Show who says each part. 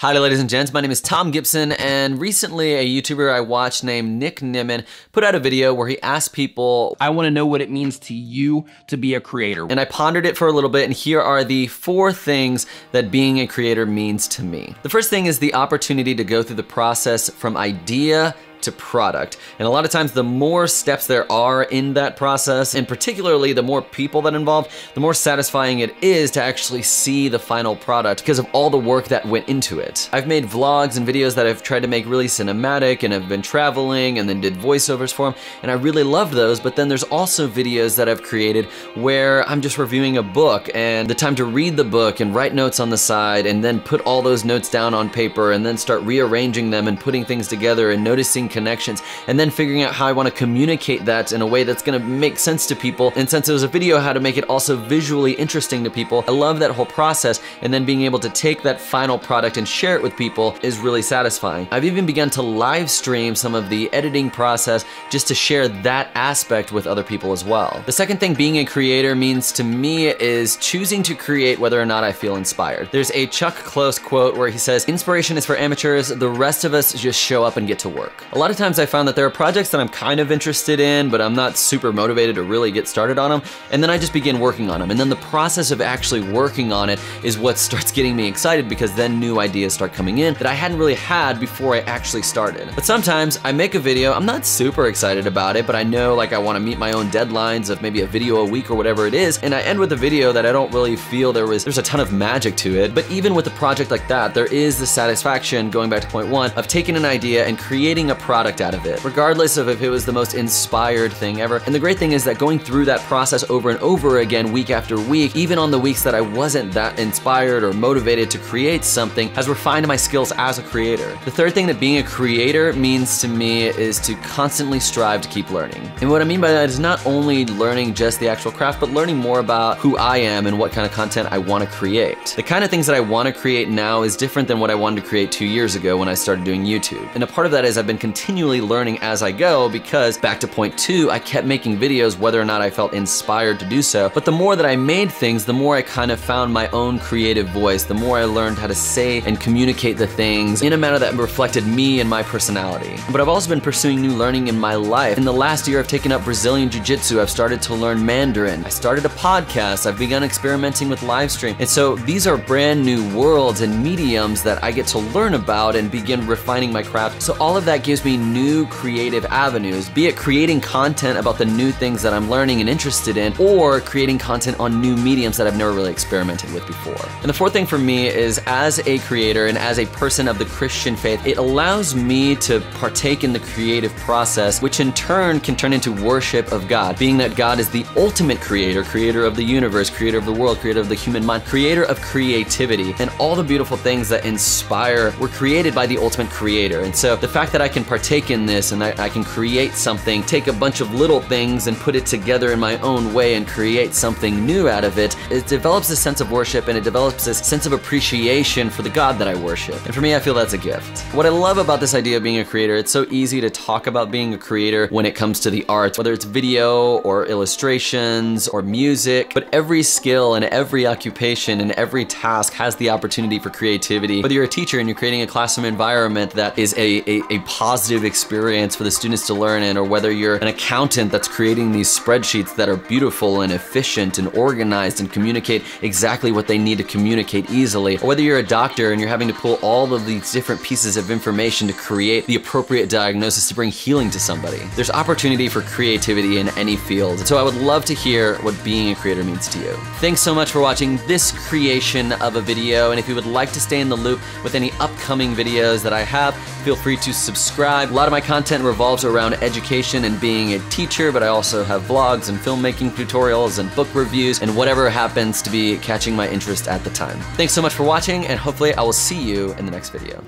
Speaker 1: Hi ladies and gents, my name is Thom Gibson, and recently a YouTuber I watched named Nick Nimmin put out a video where he asked people,
Speaker 2: I want to know what it means to you to be a creator.
Speaker 1: And I pondered it for a little bit, and here are the 4 things that being a creator means to me. The first thing is the opportunity to go through the process from idea to product. And a lot of times the more steps there are in that process, and particularly the more people that involved, the more satisfying it is to actually see the final product because of all the work that went into it. I've made vlogs and videos that I've tried to make really cinematic, and I've been traveling and then did voiceovers for them, and I really loved those. But then there's also videos that I've created where I'm just reviewing a book, and the time to read the book and write notes on the side and then put all those notes down on paper and then start rearranging them and putting things together and noticing connections, and then figuring out how I want to communicate that in a way that's going to make sense to people. And since it was a video, how to make it also visually interesting to people. I love that whole process, and then being able to take that final product and share it with people is really satisfying. I've even begun to live stream some of the editing process just to share that aspect with other people as well. The second thing being a creator means to me is choosing to create whether or not I feel inspired. There's a Chuck Close quote where he says, "Inspiration is for amateurs, the rest of us just show up and get to work." A lot of times I found that there are projects that I'm kind of interested in, but I'm not super motivated to really get started on them, and then I just begin working on them. And then the process of actually working on it is what starts getting me excited, because then new ideas start coming in that I hadn't really had before I actually started. But sometimes I make a video, I'm not super excited about it, but I know like I want to meet my own deadlines of maybe a video a week or whatever it is, and I end with a video that I don't really feel there's a ton of magic to it. But even with a project like that, there is the satisfaction, going back to point 1, of taking an idea and creating a product out of it, regardless of if it was the most inspired thing ever. And the great thing is that going through that process over and over again, week after week, even on the weeks that I wasn't that inspired or motivated to create something, has refined my skills as a creator. The third thing that being a creator means to me is to constantly strive to keep learning. And what I mean by that is not only learning just the actual craft, but learning more about who I am and what kind of content I want to create. The kind of things that I want to create now is different than what I wanted to create 2 years ago when I started doing YouTube. And a part of that is I've been continually learning as I go, because back to point 2, I kept making videos whether or not I felt inspired to do so. But the more that I made things, the more I kind of found my own creative voice, the more I learned how to say and communicate the things in a manner that reflected me and my personality. But I've also been pursuing new learning in my life. In the last year, I've taken up Brazilian Jiu-Jitsu, I've started to learn Mandarin, I started a podcast, I've begun experimenting with live stream. And so these are brand new worlds and mediums that I get to learn about and begin refining my craft. So all of that gives me new creative avenues, be it creating content about the new things that I'm learning and interested in, or creating content on new mediums that I've never really experimented with before. And the fourth thing for me is, as a creator and as a person of the Christian faith, it allows me to partake in the creative process, which in turn can turn into worship of God, being that God is the ultimate creator, creator of the universe, creator of the world, creator of the human mind, creator of creativity, and all the beautiful things that inspire were created by the ultimate creator. And so the fact that I can partake in this and I can create something, take a bunch of little things and put it together in my own way and create something new out of it, it develops a sense of worship, and it develops this sense of appreciation for the God that I worship. And for me, I feel that's a gift. What I love about this idea of being a creator, it's so easy to talk about being a creator when it comes to the arts, whether it's video or illustrations or music, but every skill and every occupation and every task has the opportunity for creativity. Whether you're a teacher and you're creating a classroom environment that is a positive experience for the students to learn in, or whether you're an accountant that's creating these spreadsheets that are beautiful and efficient and organized and communicate exactly what they need to communicate easily, or whether you're a doctor and you're having to pull all of these different pieces of information to create the appropriate diagnosis to bring healing to somebody. There's opportunity for creativity in any field. So I would love to hear what being a creator means to you. Thanks so much for watching this creation of a video, and if you would like to stay in the loop with any upcoming videos that I have, feel free to subscribe. A lot of my content revolves around education and being a teacher, but I also have vlogs and filmmaking tutorials and book reviews and whatever happens to be catching my interest at the time. Thanks so much for watching, and hopefully I will see you in the next video.